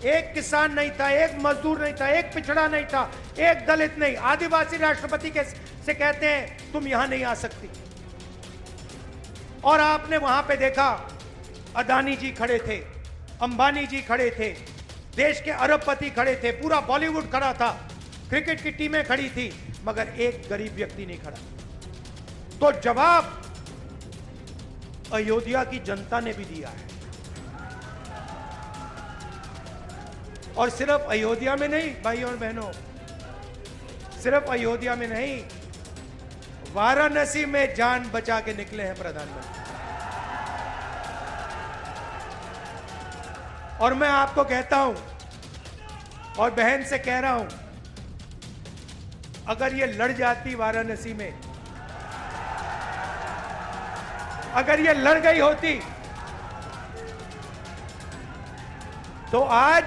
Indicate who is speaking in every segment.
Speaker 1: एक किसान नहीं था, एक मजदूर नहीं था, एक पिछड़ा नहीं था, एक दलित नहीं, आदिवासी राष्ट्रपति से कहते हैं तुम यहां नहीं आ सकती। और आपने वहां पे देखा अदानी जी खड़े थे, अंबानी जी खड़े थे, देश के अरबपति खड़े थे, पूरा बॉलीवुड खड़ा था, क्रिकेट की टीमें खड़ी थी, मगर एक गरीब व्यक्ति नहीं खड़ा। तो जवाब अयोध्या की जनता ने भी दिया है। और सिर्फ अयोध्या में नहीं भाई और बहनों, सिर्फ अयोध्या में नहीं, वाराणसी में जान बचा के निकले हैं प्रधानमंत्री। और मैं आपको कहता हूं और बहन से कह रहा हूं, अगर ये लड़ जाती वाराणसी में, अगर ये लड़ गई होती, तो आज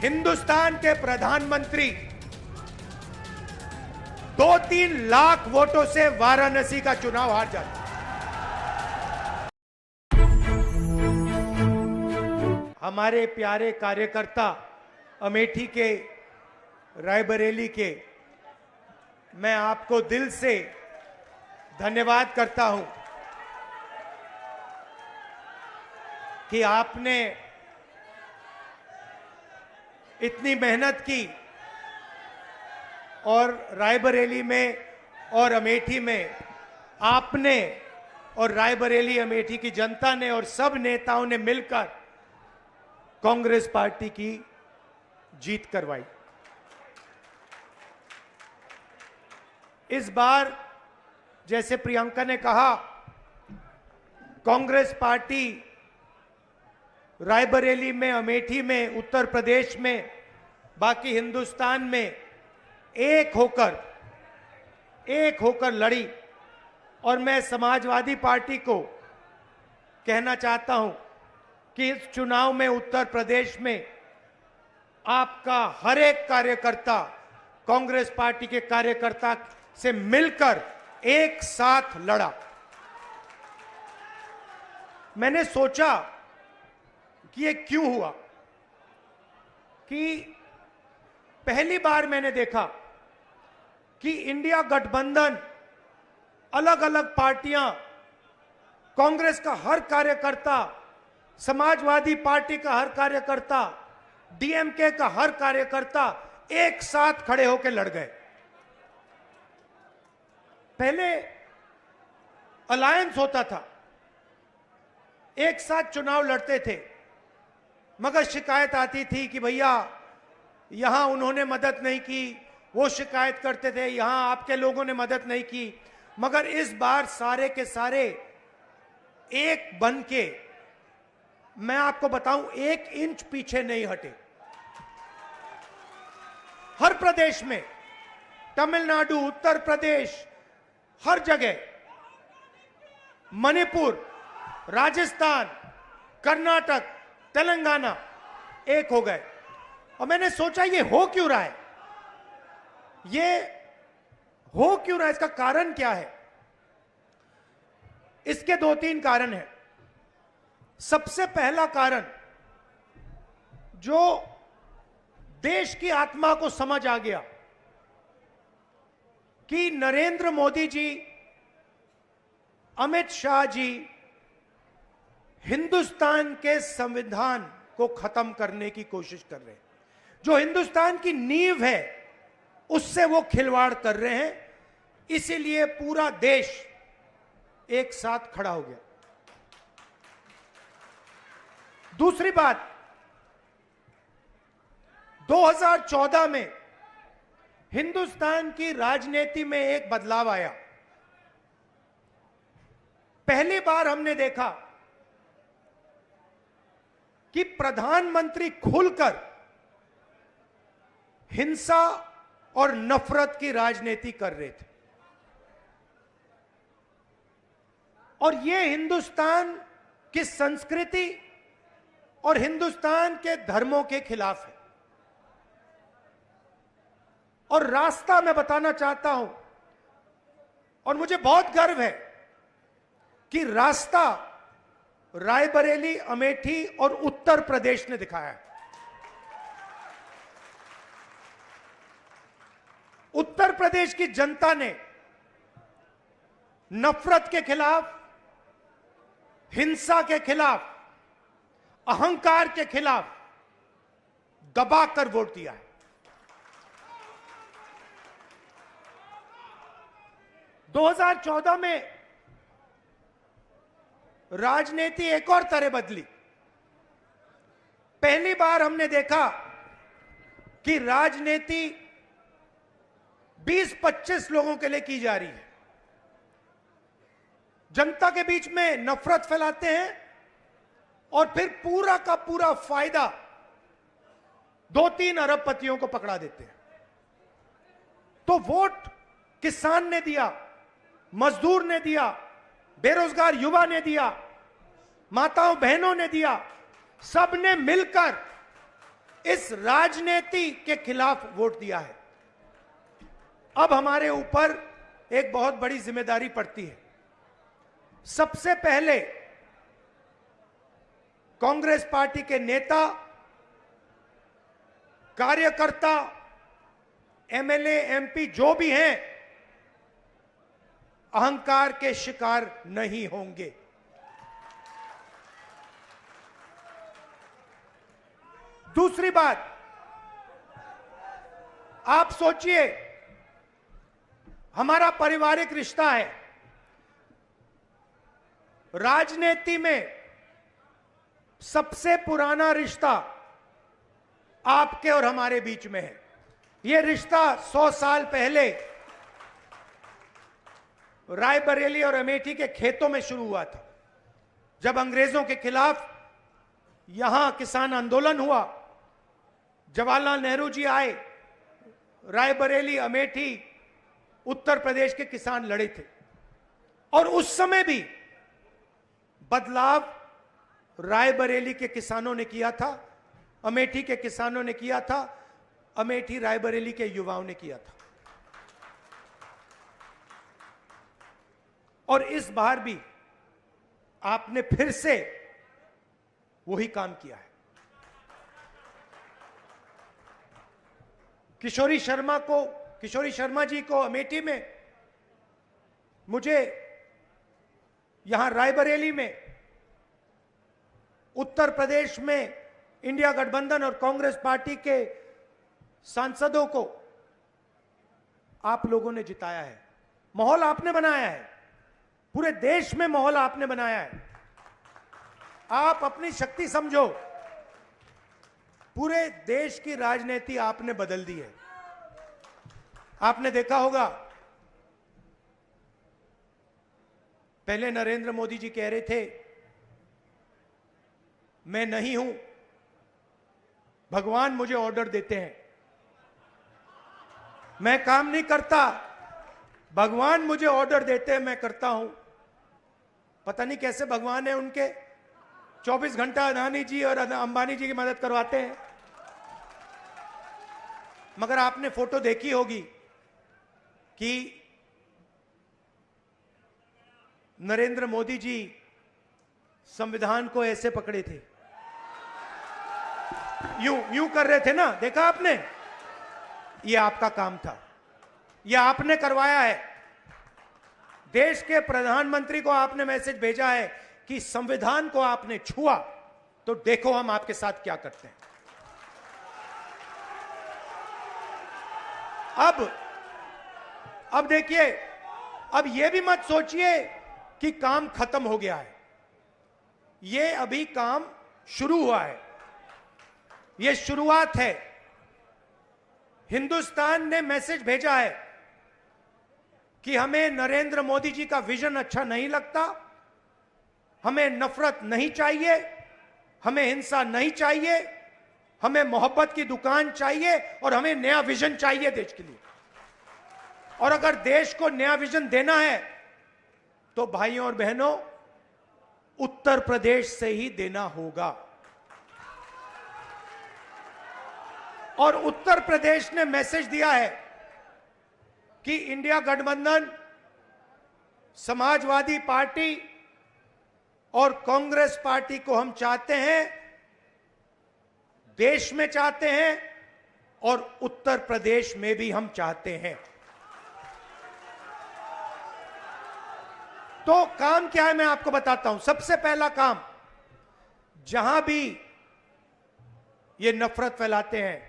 Speaker 1: हिंदुस्तान के प्रधानमंत्री 2-3 लाख वोटों से वाराणसी का चुनाव हार जाते। हमारे प्यारे कार्यकर्ता अमेठी के, रायबरेली के, मैं आपको दिल से धन्यवाद करता हूं कि आपने इतनी मेहनत की और रायबरेली में और अमेठी में आपने और रायबरेली अमेठी की जनता ने और सब नेताओं ने मिलकर कांग्रेस पार्टी की जीत करवाई। इस बार जैसे प्रियंका ने कहा, कांग्रेस पार्टी रायबरेली में, अमेठी में, उत्तर प्रदेश में, बाकी हिंदुस्तान में एक होकर लड़ी। और मैं समाजवादी पार्टी को कहना चाहता हूं कि इस चुनाव में उत्तर प्रदेश में आपका हर एक कार्यकर्ता कांग्रेस पार्टी के कार्यकर्ता से मिलकर एक साथ लड़ा। मैंने सोचा कि ये क्यों हुआ, कि पहली बार मैंने देखा कि इंडिया गठबंधन, अलग अलग पार्टियां, कांग्रेस का हर कार्यकर्ता, समाजवादी पार्टी का हर कार्यकर्ता, डीएमके का हर कार्यकर्ता एक साथ खड़े होकर लड़ गए। पहले अलायंस होता था, एक साथ चुनाव लड़ते थे, मगर शिकायत आती थी कि भैया यहां उन्होंने मदद नहीं की, वो शिकायत करते थे यहां आपके लोगों ने मदद नहीं की। मगर इस बार सारे के सारे एक बन के, मैं आपको बताऊं, 1 इंच पीछे नहीं हटे। हर प्रदेश में, तमिलनाडु, उत्तर प्रदेश, हर जगह, मणिपुर, राजस्थान, कर्नाटक, तेलंगाना एक हो गए। और मैंने सोचा ये हो क्यों रहा है, ये हो क्यों रहा है, इसका कारण क्या है? इसके 2-3 कारण हैं। सबसे पहला कारण, जो देश की आत्मा को समझ आ गया कि नरेंद्र मोदी जी, अमित शाह जी हिंदुस्तान के संविधान को खत्म करने की कोशिश कर रहे हैं। जो हिंदुस्तान की नींव है उससे वो खिलवाड़ कर रहे हैं। इसीलिए पूरा देश एक साथ खड़ा हो गया। दूसरी बात, 2014 में हिंदुस्तान की राजनीति में एक बदलाव आया। पहली बार हमने देखा कि प्रधानमंत्री खुलकर हिंसा और नफरत की राजनीति कर रहे थे। और यह हिंदुस्तान की संस्कृति और हिंदुस्तान के धर्मों के खिलाफ है। और रास्ता मैं बताना चाहता हूं, और मुझे बहुत गर्व है कि रास्ता रायबरेली, अमेठी और उत्तर प्रदेश ने दिखाया है। उत्तर प्रदेश की जनता ने नफरत के खिलाफ, हिंसा के खिलाफ, अहंकार के खिलाफ दबाकर वोट दिया है। 2014 में राजनीति एक और तरह बदली। पहली बार हमने देखा कि राजनीति 20-25 लोगों के लिए की जा रही है। जनता के बीच में नफरत फैलाते हैं और फिर पूरा का पूरा फायदा 2-3 अरबपतियों को पकड़ा देते हैं। तो वोट किसान ने दिया, मजदूर ने दिया, बेरोजगार युवा ने दिया, माताओं बहनों ने दिया, सबने मिलकर इस राजनीति के खिलाफ वोट दिया है। अब हमारे ऊपर एक बहुत बड़ी जिम्मेदारी पड़ती है। सबसे पहले कांग्रेस पार्टी के नेता, कार्यकर्ता, एमएलए, एमपी जो भी हैं, अहंकार के शिकार नहीं होंगे। दूसरी बात, आप सोचिए, हमारा पारिवारिक रिश्ता है। राजनीति में सबसे पुराना रिश्ता आपके और हमारे बीच में है। यह रिश्ता 100 साल पहले रायबरेली और अमेठी के खेतों में शुरू हुआ था। जब अंग्रेजों के खिलाफ यहां किसान आंदोलन हुआ, जवाहरलाल नेहरू जी आए, रायबरेली, अमेठी, उत्तर प्रदेश के किसान लड़े थे। और उस समय भी बदलाव रायबरेली के किसानों ने किया था, अमेठी के किसानों ने किया था, अमेठी रायबरेली के युवाओं ने किया था। और इस बार भी आपने फिर से वही काम किया है। किशोरी शर्मा जी को अमेठी में, मुझे यहां रायबरेली में, उत्तर प्रदेश में इंडिया गठबंधन और कांग्रेस पार्टी के सांसदों को आप लोगों ने जिताया है। माहौल आपने बनाया है, पूरे देश में माहौल आपने बनाया है। आप अपनी शक्ति समझो, पूरे देश की राजनीति आपने बदल दी है। आपने देखा होगा, पहले नरेंद्र मोदी जी कह रहे थे, मैं नहीं हूं, भगवान मुझे ऑर्डर देते हैं, मैं काम नहीं करता, भगवान मुझे ऑर्डर देते हैं, मैं करता हूं। पता नहीं कैसे भगवान है उनके, 24 घंटा अदानी जी और अंबानी जी की मदद करवाते हैं। मगर आपने फोटो देखी होगी कि नरेंद्र मोदी जी संविधान को ऐसे पकड़े थे, यूं कर रहे थे ना, देखा आपने? ये आपका काम था, ये आपने करवाया है। देश के प्रधानमंत्री को आपने मैसेज भेजा है कि संविधान को आपने छुआ तो देखो हम आपके साथ क्या करते हैं। अब देखिए, अब यह भी मत सोचिए कि काम खत्म हो गया है। यह अभी काम शुरू हुआ है, यह शुरुआत है। हिंदुस्तान ने मैसेज भेजा है कि हमें नरेंद्र मोदी जी का विजन अच्छा नहीं लगता, हमें नफरत नहीं चाहिए, हमें हिंसा नहीं चाहिए, हमें मोहब्बत की दुकान चाहिए और हमें नया विजन चाहिए देश के लिए। और अगर देश को नया विजन देना है तो भाइयों और बहनों, उत्तर प्रदेश से ही देना होगा। और उत्तर प्रदेश ने मैसेज दिया है कि इंडिया गठबंधन, समाजवादी पार्टी और कांग्रेस पार्टी को हम चाहते हैं, देश में चाहते हैं और उत्तर प्रदेश में भी हम चाहते हैं। तो काम क्या है मैं आपको बताता हूं। सबसे पहला काम, जहां भी ये नफरत फैलाते हैं,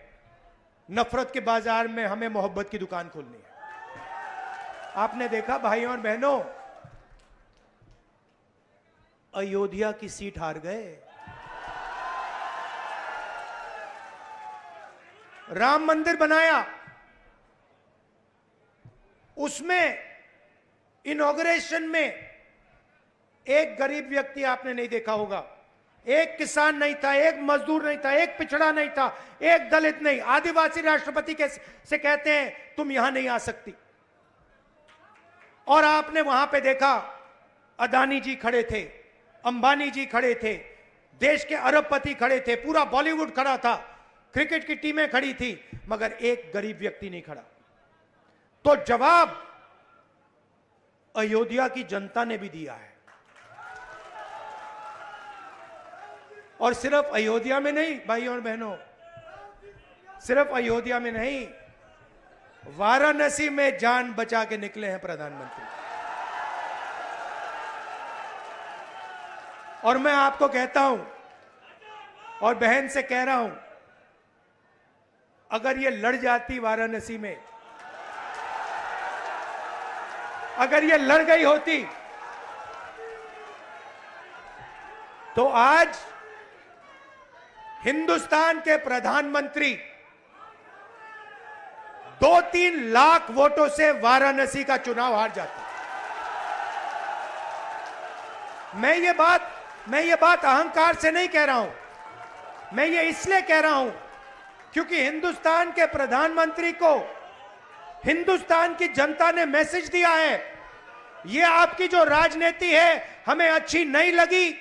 Speaker 1: नफरत के बाजार में हमें मोहब्बत की दुकान खोलनी है। आपने देखा भाइयों और बहनों, अयोध्या की सीट हार गए, राम मंदिर बनाया, उसमें इनॉग्रेशन में एक गरीब व्यक्ति आपने नहीं देखा होगा, एक किसान नहीं था, एक मजदूर नहीं था, एक पिछड़ा नहीं था, एक दलित नहीं, आदिवासी राष्ट्रपति से कहते हैं तुम यहां नहीं आ सकती। और आपने वहां पे देखा अदानी जी खड़े थे, अंबानी जी खड़े थे, देश के अरबपति खड़े थे, पूरा बॉलीवुड खड़ा था, क्रिकेट की टीमें खड़ी थी, मगर एक गरीब व्यक्ति नहीं खड़ा। तो जवाब अयोध्या की जनता ने भी दिया है। और सिर्फ अयोध्या में नहीं भाइयों और बहनों, सिर्फ अयोध्या में नहीं, वाराणसी में जान बचा के निकले हैं प्रधानमंत्री। और मैं आपको कहता हूं और बहन से कह रहा हूं, अगर ये लड़ जाती वाराणसी में, अगर ये लड़ गई होती, तो आज हिंदुस्तान के प्रधानमंत्री 2-3 लाख वोटों से वाराणसी का चुनाव हार जाते। मैं ये बात अहंकार से नहीं कह रहा हूं, मैं ये इसलिए कह रहा हूं क्योंकि हिंदुस्तान के प्रधानमंत्री को हिंदुस्तान की जनता ने मैसेज दिया है, ये आपकी जो राजनीति है हमें अच्छी नहीं लगी,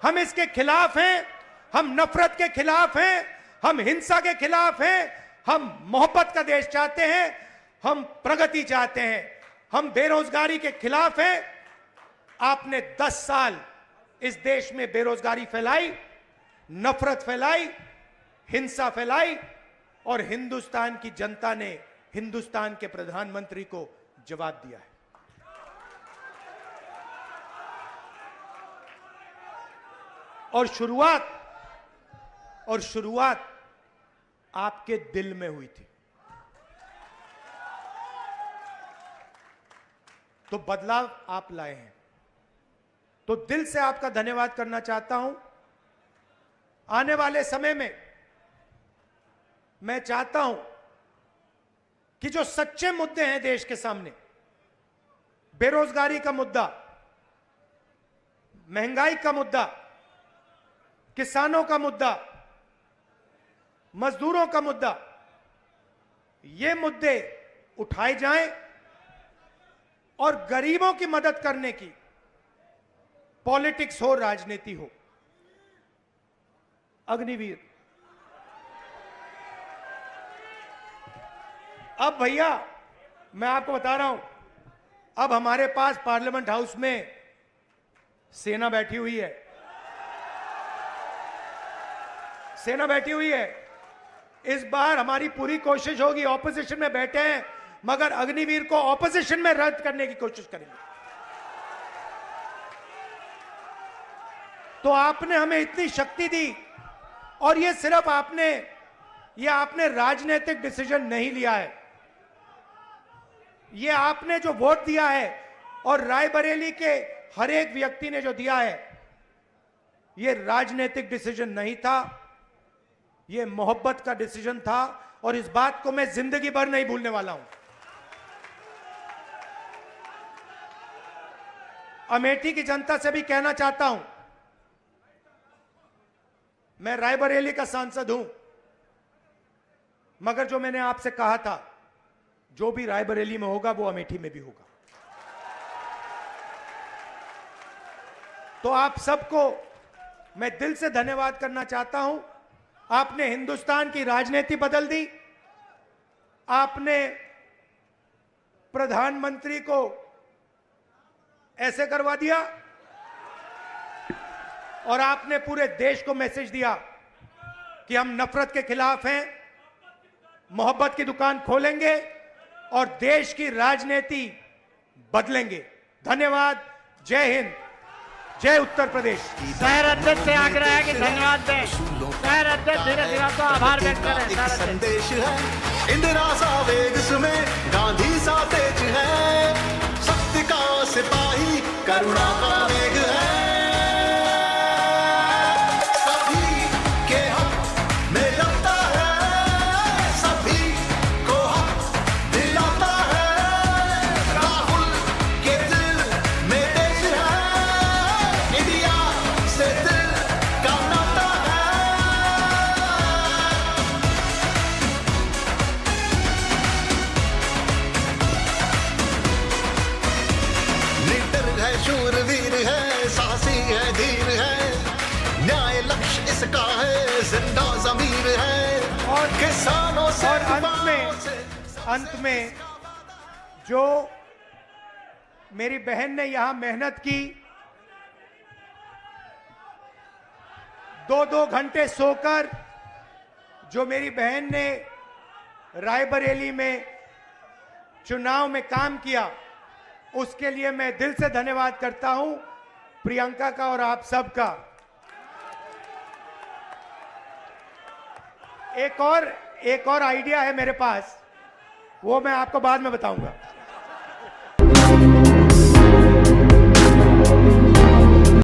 Speaker 1: हम इसके खिलाफ हैं, हम नफरत के खिलाफ हैं, हम हिंसा के खिलाफ हैं, हम मोहब्बत का देश चाहते हैं, हम प्रगति चाहते हैं, हम बेरोजगारी के खिलाफ हैं। आपने 10 साल इस देश में बेरोजगारी फैलाई, नफरत फैलाई, हिंसा फैलाई, और हिंदुस्तान की जनता ने हिंदुस्तान के प्रधानमंत्री को जवाब दिया है। और शुरुआत आपके दिल में हुई थी। तो बदलाव आप लाए हैं, तो दिल से आपका धन्यवाद करना चाहता हूं। आने वाले समय में मैं चाहता हूं कि जो सच्चे मुद्दे हैं देश के सामने, बेरोजगारी का मुद्दा, महंगाई का मुद्दा, किसानों का मुद्दा, मजदूरों का मुद्दा, ये मुद्दे उठाए जाएं और गरीबों की मदद करने की पॉलिटिक्स हो, राजनीति हो। अग्निवीर, अब भैया मैं आपको बता रहा हूं, अब हमारे पास पार्लियामेंट हाउस में सेना बैठी हुई है, सेना बैठी हुई है। इस बार हमारी पूरी कोशिश होगी, ऑपोजिशन में बैठे हैं मगर अग्निवीर को ऑपोजिशन में रद्द करने की कोशिश करेंगे। तो आपने हमें इतनी शक्ति दी, और ये सिर्फ आपने राजनीतिक डिसीजन नहीं लिया है, ये आपने जो वोट दिया है और रायबरेली के हर एक व्यक्ति ने जो दिया है, ये राजनीतिक डिसीजन नहीं था, ये मोहब्बत का डिसीजन था, और इस बात को मैं जिंदगी भर नहीं भूलने वाला हूं। अमेठी की जनता से भी कहना चाहता हूं, मैं रायबरेली का सांसद हूं, मगर जो मैंने आपसे कहा था, जो भी रायबरेली में होगा वो अमेठी में भी होगा। तो आप सबको मैं दिल से धन्यवाद करना चाहता हूं। आपने हिंदुस्तान की राजनीति बदल दी, आपने प्रधानमंत्री को ऐसे करवा दिया, और आपने पूरे देश को मैसेज दिया कि हम नफरत के खिलाफ हैं, मोहब्बत की दुकान खोलेंगे और देश की राजनीति बदलेंगे। धन्यवाद। जय हिंद, जय उत्तर प्रदेश।
Speaker 2: शहर अध्यक्ष से आग्रह है कि धन्यवाद दें। शहर अध्यक्ष धीरे धीरे तो आभार व्यक्त करें।
Speaker 3: संदेश है इंदिरा सा वेग में, गांधी सा तेज है, सत्य का सिपाही करुणा का वेग है। सभी के हक में लड़ता है, सभी को हक दिलाता है। राहुल के दिल में देश है, इंडिया से दिल का नाता है। निडर है, शूरवीर है, साहसी है, धीर है, न्याय लक्ष्य इसका है, जिंदा जमीर है।
Speaker 1: और
Speaker 3: किसानों से
Speaker 1: और अंत में जो मेरी बहन ने यहां मेहनत की, 2-2 घंटे सोकर जो मेरी बहन ने रायबरेली में चुनाव में काम किया, उसके लिए मैं दिल से धन्यवाद करता हूं प्रियंका का और आप सबका। एक और आइडिया है मेरे पास, वो मैं आपको बाद में बताऊंगा।